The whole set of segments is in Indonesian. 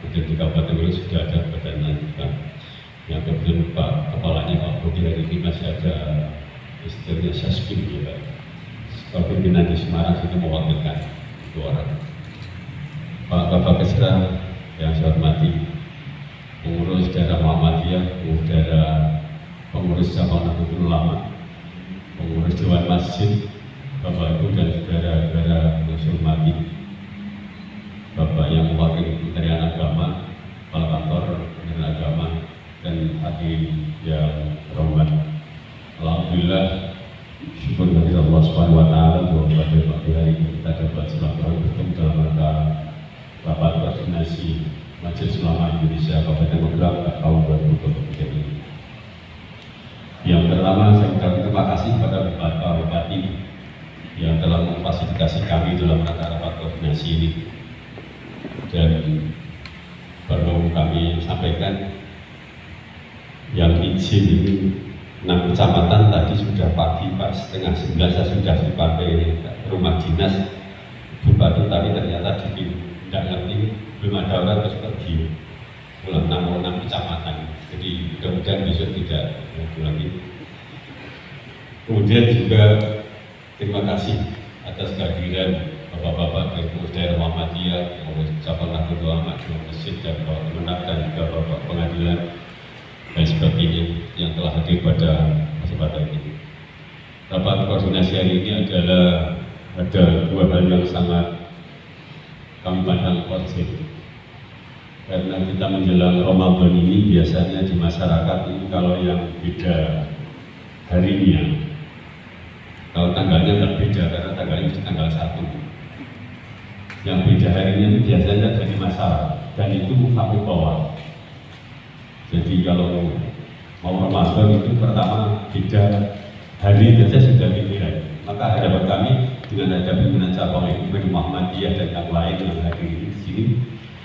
kemudian di Kabupaten Bogor sudah ada badan lanjutan. Yang kemudian Pak Kepalanya Pak Budi hari ini masih ada istilahnya Saskim ya Pak. Kalau pimpinan di Semarang itu mewakilkan 2 orang. Pak Bapak Kesra yang saya hormati, pengurus daerah Muhammadiyah, pengurus cabang Nahdlatul Ulama, pengurus Dewan Masjid, Bapak Ibu dan saudara-saudara yang saya hormati, Bapak yang mewakili Kementerian Agama, Kepala Kantor Kementerian Agama, dan hadirin yang terhormat. Alhamdulillah, syukur kepada Allah Subhanahu Wa Taala bahwa pada pagi hari ini kita dapat silaturahmi bertemu dalam rangka rapat koordinasi Majelis Ulama Indonesia Kabupaten Magelang tahun 2023 ini. Yang pertama, saya ucapkan terima kasih kepada Bapak Bupati yang telah memfasilitasi kami dalam rangka rapat koordinasi ini. Dan perlu kami sampaikan, yang izin ini 6 kecamatan tadi sudah pagi Pak, setengah 9 saya sudah dipakai rumah dinas Bupati, tapi ternyata tidak ngerti, belum ada orang terus pergi pulang 6 kecamatan. Jadi mudah-mudahan besok tidak lagi. Kemudian juga terima kasih atas kehadiran Bapak-bapak dari pengurus daerah Muhammadiyah, pengurus cabang Nahdlatul Ulama, masjid dan Bapak Kemenak dan juga Bapak Pengadilan dan sebagainya yang telah hadir pada kesempatan ini. Rapat koordinasi hari ini adalah ada 2 hal yang sangat kami pandang positif. Karena kita menjelang Ramadan ini biasanya di masyarakat ini kalau yang beda harinya, kalau tanggalnya nggak beda karena tanggalnya itu tanggal 1. Yang beda harinya itu biasanya jadi masalah dan itu sampai bawah. Jadi kalau mau Ramadan itu pertama beda hari biasa sudah pikiran. Maka harapan kami dengan ada pimpinan cabang Ekonomi Muhammadiyah dan yang lain yang hadir di sini,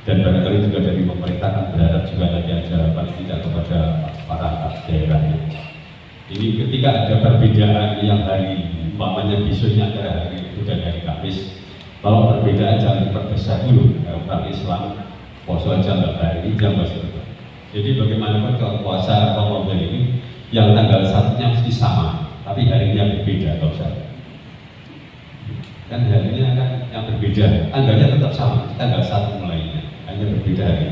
dan barangkali juga dari pemerintah kan berharap juga nanti ada paling tidak kepada para daerahnya. Ini ketika ada perbedaan yang hari umpamanya besoknya antara hari itu dan hari Kamis, kalau perbedaan jangan diperbesar dulu. Orang Islam puasa aja nggak hari ini jam masih. Jadi bagaimanapun kalau puasa Ramadan ini yang tanggal 1-nya mesti sama, tapi harinya berbeda atau sama. Kan harinya kan yang berbeda, tanggalnya tetap sama, tanggal 1 mulainya, hanya berbeda hari.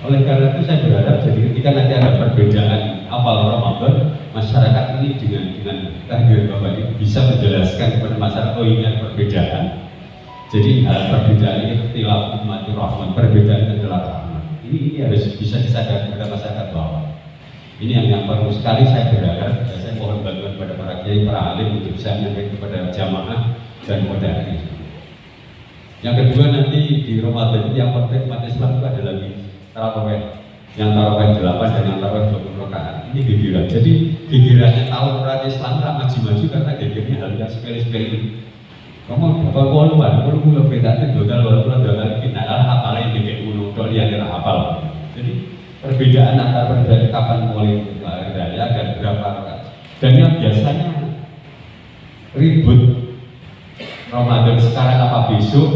Oleh karena itu saya berharap jadi ketika nanti ada perbedaan awal Ramadan, masyarakat ini dengan kehadiran Bapak ini bisa menjelaskan kepada masyarakat, oh ini ada perbedaan. Jadi perbedaan ini ikhtilaf ummatur rahman, perbedaan adalah rahmat. Ini harus bisa disadari kepada masyarakat bawah. Ini yang perlu sekali saya berharap, dan saya mohon bantuan kepada para kiai, para alim untuk bisa menyampaikan kepada jamaah dan kepada hari. Yang kedua nanti di Ramadan itu yang penting umat Islam itu ada lagi tarawih, yang tarawih 8 dan yang tarawih 20 rakaat. Ini gigiran. Jadi gigirannya tahun umat Islam tak maju-maju karena gigirannya hal yang sepele-sepele. Kamu bapak koluan, kalau mulai beda itu total walaupun dengan kita hafal yang tidak gunung, kalau dia tidak hafal. Jadi perbedaan antara perbedaan kapan mulai raya dan berapa rakaat. Dan yang biasanya ribut Ramadan sekarang apa besok,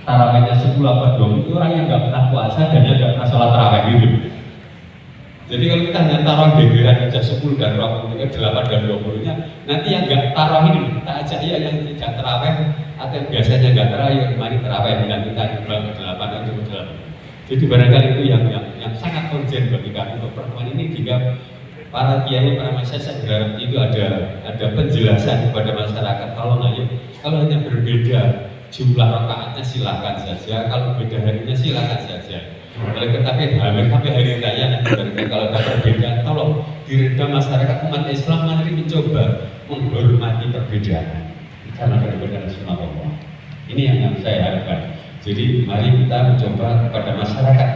tarawihnya 10 apa 20 itu orang yang nggak pernah puasa dan yang nggak pernah sholat tarawih gitu. Jadi kalau kita hanya taruh gegeran aja 10 dan 20, 8 dan 20-nya, nanti yang nggak taruh ini kita ajak ya yang tidak tarawih atau yang biasanya nggak tarawih, yang kemarin tarawih dengan kita juga ke 8 atau ke 8. Jadi barangkali itu yang sangat urgent bagi kami untuk pertemuan ini, jika para kiai, para masyarakat, saya berharap itu ada penjelasan kepada masyarakat. Kalau hanya berbeda jumlah rakaatnya silakan saja, kalau beda harinya silakan saja. Tetapi sampai hari raya nanti kalau ada perbedaan, tolong diredam masyarakat umat Islam mari mencoba menghormati perbedaan karena perbedaan sunnah Allah. Ini yang saya harapkan. Jadi mari kita mencoba kepada masyarakat.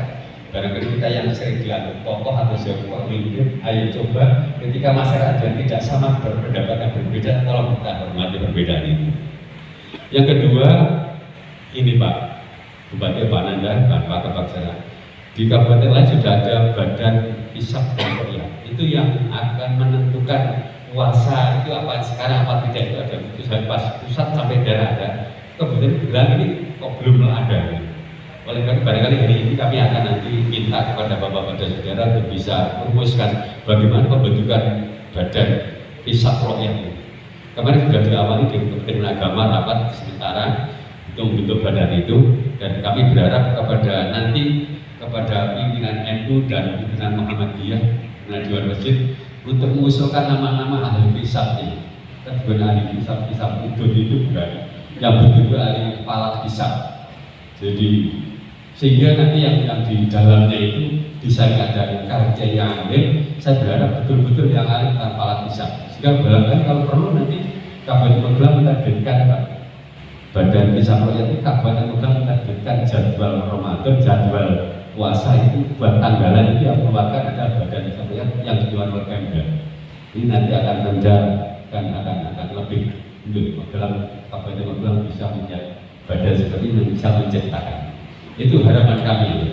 Barangkali kita yang sering dianggap tokoh atau siapa pemimpin, ayo coba ketika masyarakat yang tidak sama berpendapat yang berbeda, tolong kita hormati perbedaan ini. Yang kedua, ini Pak Bupati Pak Nanda dan Pak Kebaksana. Di kabupaten lain sudah ada badan hisab dan ruqyah. Itu yang akan menentukan puasa itu apa sekarang apa tidak, itu ada putusan pas pusat sampai daerah ada. Kemudian bilang ini kok belum ada. Oleh karena barangkali hari ini kami akan nanti minta kepada Bapak dan Saudara untuk bisa merumuskan bagaimana pembentukan badan hisab rokyah ini. Kemarin sudah diawali dengan Kementerian Agama rapat sementara untuk membentuk badan itu, dan kami berharap kepada pimpinan NU dan pimpinan Muhammadiyah, pimpinan Dewan Masjid untuk mengusulkan nama-nama ahli hisabnya. Kedua ahli hisab itu bukan yang betul-betul ahli kepala hisab. Jadi sehingga nanti yang di dalamnya itu bisa ada kerja yang lain. Saya berharap betul-betul yang ahli kepala hisab. Sehingga barangkali kalau perlu nanti Kabupaten Magelang menerbitkan badan hisab rokyah itu, Kabupaten Magelang menerbitkan jadwal Ramadan, jadwal puasa itu buat tanggalan itu yang mengeluarkan ada badan hisab rokyah yang dikeluarkan oleh Pemda. Ini nanti akan rendah dan akan lebih untuk Magelang, Kabupaten Magelang bisa menjadi badan seperti ini, bisa menciptakan. Itu harapan kami.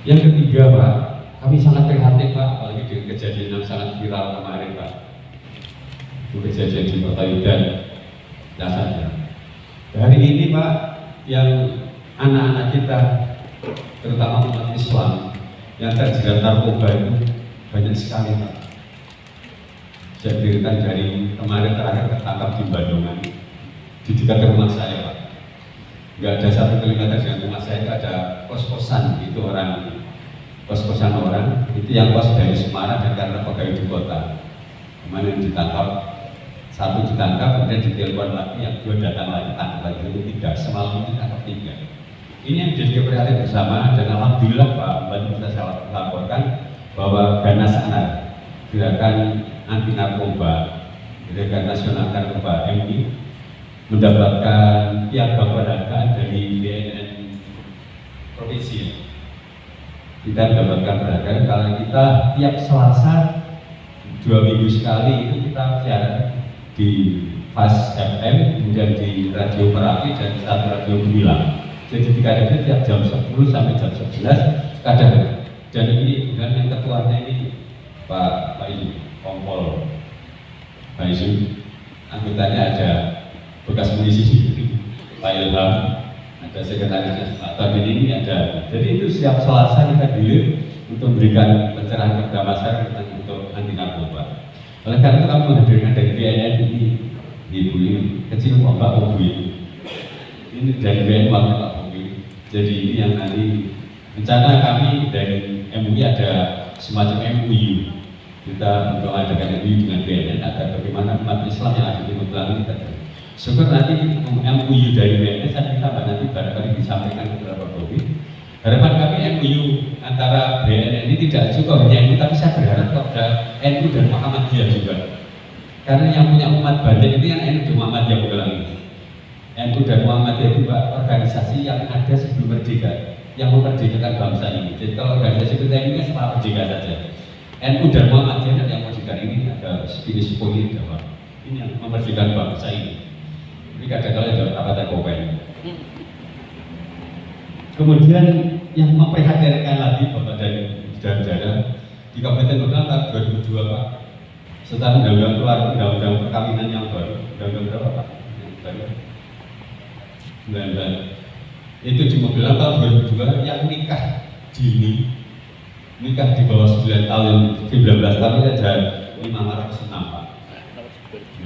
Yang ketiga, Pak, kami sangat prihatin, Pak, apalagi dengan kejadian yang sangat viral kemarin, Pak. Itu kejadian di Kota Yudan, dasarnya. Hari ini, Pak, yang anak-anak kita, terutama umat Islam, yang terjerat narkoba itu banyak sekali, Pak. Saya ceritakan dari kemarin terakhir tertangkap di Bandungan, di dekat rumah saya, Pak. Nggak ada 1 kilometer dari rumah saya itu ada kos-kosan, itu orang kos-kosan orang itu yang kos dari Semarang dan karena pegawai di kota. Kemarin ditangkap, 1 ditangkap, kemudian ditelepon lagi, yang 2 datang lagi, tangkap lagi, itu 3, semalam itu tangkap 3. Ini yang jadi keprihatinan bersama, dan alhamdulillah Pak Bupati bisa saya laporkan bahwa Ganasanar, Gerakan Anti Narkoba, Gerakan Nasional Narkoba MI, mendapatkan piagam penghargaan dari BNN provinsi. Kita mendapatkan penghargaan kalau kita tiap Selasa 2 minggu sekali itu kita siaran di Fast FM, kemudian di Radio Merapi dan 1 Radio Gemilang. Jadi 3 radio tiap jam 10 sampai jam 11 kadang. Dan ini dengan yang ketuanya ini Pak ini Kompol Pak Isu, anggotanya ada bekas milisi Pak Ilham, ada sekretarisnya Pak Tabin, ini ada. Jadi itu setiap Selasa kita hadir untuk memberikan pencerahan kepada masyarakat untuk anti narkoba. Oleh karena itu kami menghadirkan dari BNN ini kecil Pak Bobi, ini dari BNN Pak Bobi. Jadi ini yang nanti rencana kami dari MUI ada semacam MUI, kita untuk adakan MUI dengan BNN agar bagaimana umat Islam yang ada di Magelang ini terjadi. Syukur nanti MUI dari BNN saya minta nanti barangkali disampaikan kepada Pak Bobi. Harapan kami MUI antara BNN ini tidak cukup hanya ini, tapi saya berharap kepada NU dan Muhammadiyah juga. Karena yang punya umat banyak itu yang NU dan Muhammadiyah Magelang ini. NU dan Muhammadiyah itu organisasi yang ada sebelum merdeka, yang memerdekakan bangsa ini. Jadi kalau organisasi kita ini setelah merdeka saja. NU dan Muhammadiyah yang memerdekakan ini ada spirit politik, ini yang memerdekakan bangsa ini. Ini kadang-kadang jawab apa Kopen. Kemudian yang memprihatinkan lagi Bapak dan saudara di Kabupaten Magelang tahun 2002 Pak, setelah undang-undang keluar undang-undang perkawinan yang baru, undang-undang berapa Pak? Yang baru 19. Itu di Magelang tahun 2002 yang nikah dini, nikah di bawah 9 tahun, 19 tahun ada 506 Pak.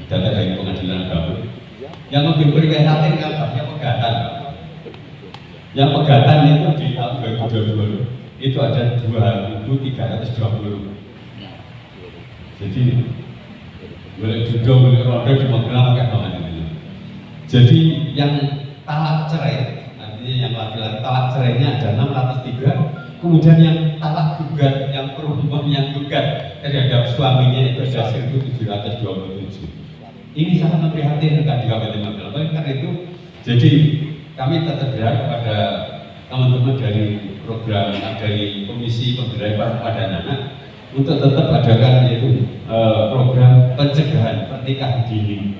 Data dari Pengadilan Agama. Yang lebih prihatin apa? Yang pegatan. Yang pegatan itu di tahun 2022 itu ada 2.320. Jadi boleh judo, boleh roda di Magelang pakai banget ini. Jadi yang talak cerai, artinya yang laki-laki talak cerainya ada 603. Kemudian yang talak gugat, yang perempuan yang gugat terhadap suaminya itu ada 1.727. Ini sangat memprihatinkan di Kabupaten Magelang. Karena itu, jadi kami tetap berharap kepada teman-teman dari program dari Komisi Pemberdayaan pada Anak untuk tetap adakan yaitu program pencegahan pernikahan dini.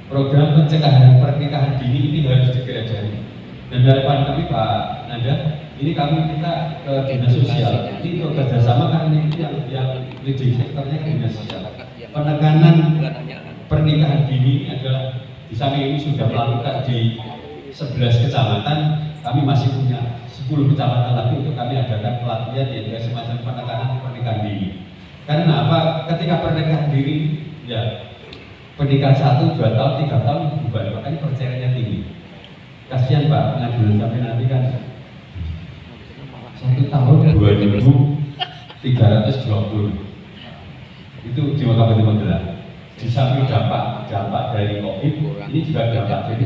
Program pencegahan pernikahan dini ini harus dikerjakan. Dan harapan kami Pak Nanda, ini kami minta ke Dinas Sosial ini untuk kerjasama karena ini yang leading sektornya Dinas Sosial. Penekanan pernikahan dini adalah di samping ini sudah melakukan di 11 kecamatan, kami masih punya 10 10 kecamatan lagi untuk kami adakan pelatihan yaitu semacam penekanan pernikahan dini. Karena apa? Ketika pernikahan dini ya pernikahan 1, 2 tahun, 3 tahun bubar, makanya perceraiannya tinggi. Kasihan Pak, pengadilan sampai nanti kan 1 tahun 2.320 itu di Kabupaten Magelang. Di samping dampak dari COVID ini juga dampak jadi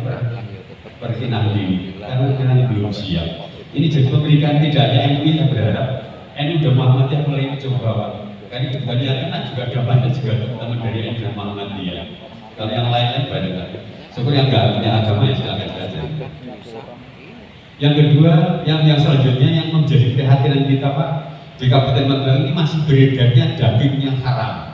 perkinahan dini karena perkinahan belum siap. Ini jadi pemerintahan tidak hanya MUI yang berharap NU dan Muhammadiyah mulai mencoba. Karena kebanyakan juga dampaknya juga teman-teman dari NU dan Muhammadiyah. Kalau yang lain banyak kan. Syukur yang nggak punya agama ya silakan saja. Yang kedua, yang selanjutnya yang menjadi perhatian kita Pak, di Kabupaten Magelang ini masih beredarnya daging yang haram.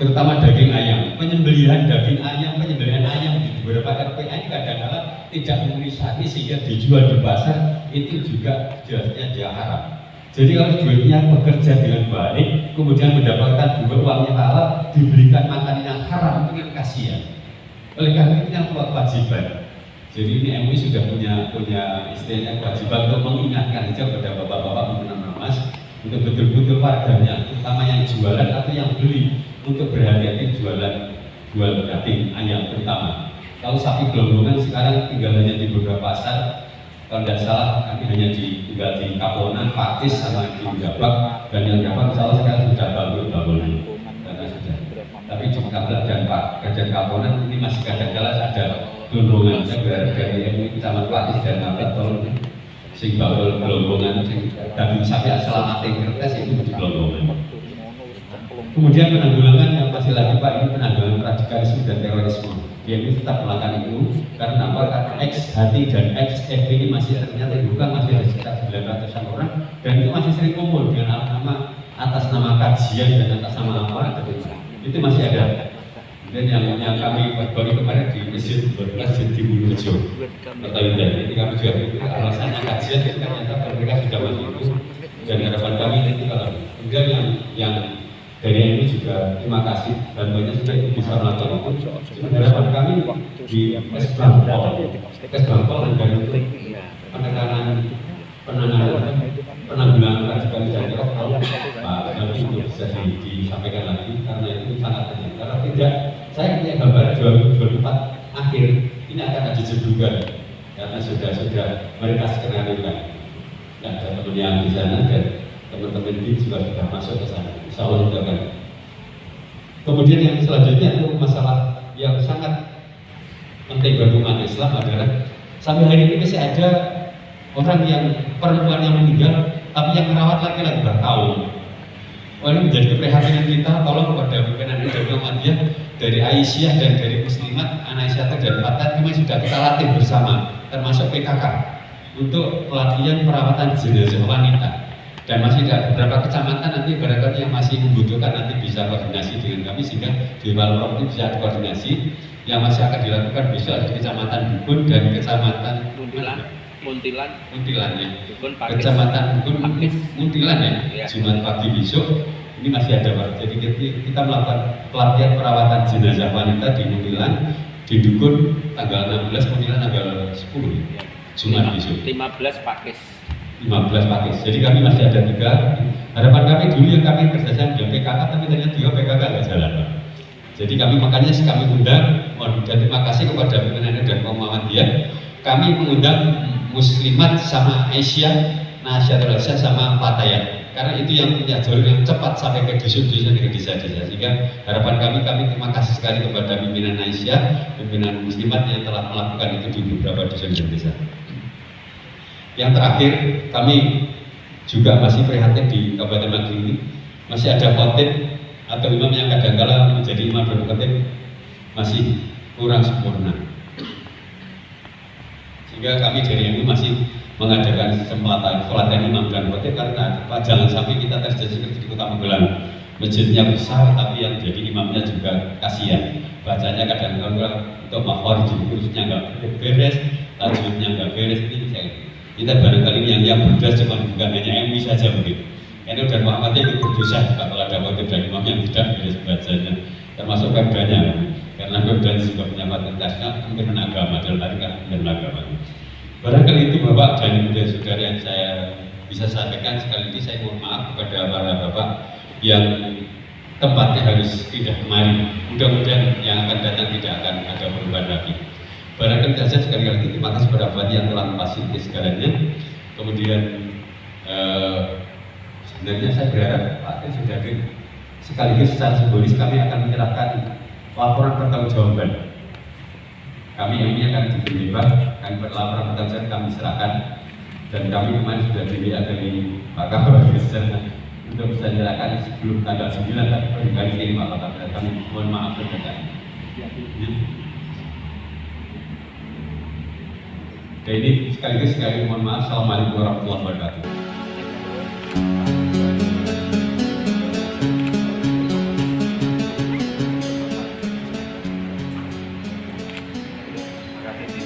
Terutama daging ayam, penyembelihan daging ayam, penyembelihan ayam di beberapa RPA ini kadang-kadang tidak memenuhi syarat sehingga dijual di pasar itu juga jelasnya dia haram. Jadi kalau duitnya bekerja dengan baik, kemudian mendapatkan juga uangnya halal, diberikan makanan yang haram itu kan kasihan. Oleh karena itu yang kewajiban. Jadi ini MUI sudah punya istilahnya kewajiban untuk mengingatkan saja kepada bapak-bapak pimpinan ormas untuk betul-betul warganya, terutama yang jualan atau yang beli, untuk berhati-hati jual daging ayam terutama. Kalau sapi gelonggongan sekarang tinggal hanya di beberapa pasar, kalau tidak salah kami hanya tinggal di Kaponan, Pakis sama di Gabak, dan yang Gabak salah sekarang sudah bangunan karena sudah. Tapi di Kaponan dan Kaponan ini masih kadang-kadang ada gelonggongan. Saya berharap dari MUI Kecamatan Pakis dan Gabak tolong sing bakul gelonggongan sing daging sapi asal mati kertas itu di gelonggongan. Kemudian penanggulangan yang masih lagi Pak, ini penanggulangan radikalisme dan terorisme. Dia ini tetap melakukan itu karena apa? Karena XHT dan XFP ini masih ternyata dibuka masih ada sekitar 900-an orang dan itu masih sering kumpul dengan atas nama kajian dan atas nama apa itu masih ada. Dan yang kami baru kemarin di Masjid di Bulurejo jadi kami juga alasannya kajian itu ternyata mereka sudah masuk itu dan harapan kami itu kalau kemudian yang dari ini juga terima kasih bantuannya sudah bisa melakukan itu. Harapan kami di Esbangpol dan penekanan penanggulangan radikalisme Pak nanti itu bisa disampaikan lagi karena itu sangat penting. Kalau tidak, saya punya gambar 2024 akhir ini akan ada jedugan karena sudah mereka skenario-kan. Ada teman yang di sana dan teman-teman ini juga sudah masuk ke sana. Insya Allah itu akan. Kemudian yang selanjutnya itu masalah yang sangat penting bagi umat Islam adalah sampai hari ini masih ada orang yang perempuan yang meninggal tapi yang merawat laki-laki bertahun. Ini menjadi keprihatinan kita. Tolong kepada pimpinan dan Muhammadiyah dari Aisyah dan dari Muslimat, Aisyah dan Fatat kami sudah kita latih bersama termasuk PKK untuk pelatihan perawatan jenazah wanita. Dan masih ada beberapa kecamatan nanti barangkali yang masih membutuhkan nanti bisa koordinasi dengan kami sehingga di Walrop itu bisa koordinasi yang masih akan dilakukan besok di Kecamatan Bukun dan Kecamatan Muntilan ya. Kecamatan Bukun Muntilan ya. Jumat pagi besok ini masih ada Pak. Jadi kita melakukan pelatihan perawatan jenazah wanita di Muntilan, di Dukun tanggal 16, Muntilan tanggal 10 Jumat besok. 15 Pakis. Jadi kami masih ada 3. Harapan kami dulu yang kami kerjasama dengan PKK, tapi ternyata juga PKK nggak jalan Pak. Jadi kami makanya kami undang, dan terima kasih kepada pimpinan dan Muhammadiyah. Kami mengundang Muslimat sama Aisyah, Nasyatul sama Fatayat. Karena itu yang punya jalur yang cepat sampai ke dusun-dusun ke desa-desa. Sehingga harapan kami terima kasih sekali kepada pimpinan Aisyah, pimpinan Muslimat yang telah melakukan itu di beberapa dusun dan desa. Yang terakhir, kami juga masih prihatin di Kabupaten Magelang ini masih ada khotib atau imam yang kadang-kala menjadi imam dan khotib masih kurang sempurna. Sehingga kami dari MUI masih mengadakan kesempatan pelatihan imam dan khotib karena jangan sampai kita terjadi seperti di Kota Magelang. Masjidnya besar tapi yang jadi imamnya juga kasihan. Bacanya kadang-kala untuk makhluk khususnya nggak beres, tajwidnya nggak beres ini kita barangkali yang berdas cuma bukan hanya MUI saja mungkin. NU dan Muhammadiyah itu berdosa kalau ada khotib dan imam yang tidak beres bacanya, termasuk perdanya, karena perdanya juga punya internasional pimpinan agama dalam arti pimpinan agama. Barangkali itu Bapak dan Ibu dan Saudara yang saya bisa sampaikan. Sekali lagi saya mohon maaf kepada para Bapak yang tempatnya harus pindah kemari. Mudah-mudahan yang akan datang tidak akan ada perubahan lagi. Barangkali saja sekali lagi terima kasih kepada Bapak yang telah memfasilitasi segalanya. Kemudian sebenarnya saya berharap Pak Teh sudah sekaligus secara simbolis kami akan menyerahkan laporan pertanggungjawaban. Kami yang ini akan diberi kami berlaporan pertanggungjawaban kami serahkan, dan kami kemarin sudah dari Pak Kapolres untuk bisa menyerahkan sebelum tanggal 9, tapi kali ini Pak Kapolres kami mohon maaf berkata. Dan ini sekaligus mohon maaf. Assalamualaikum warahmatullahi wabarakatuh. Terima kasih.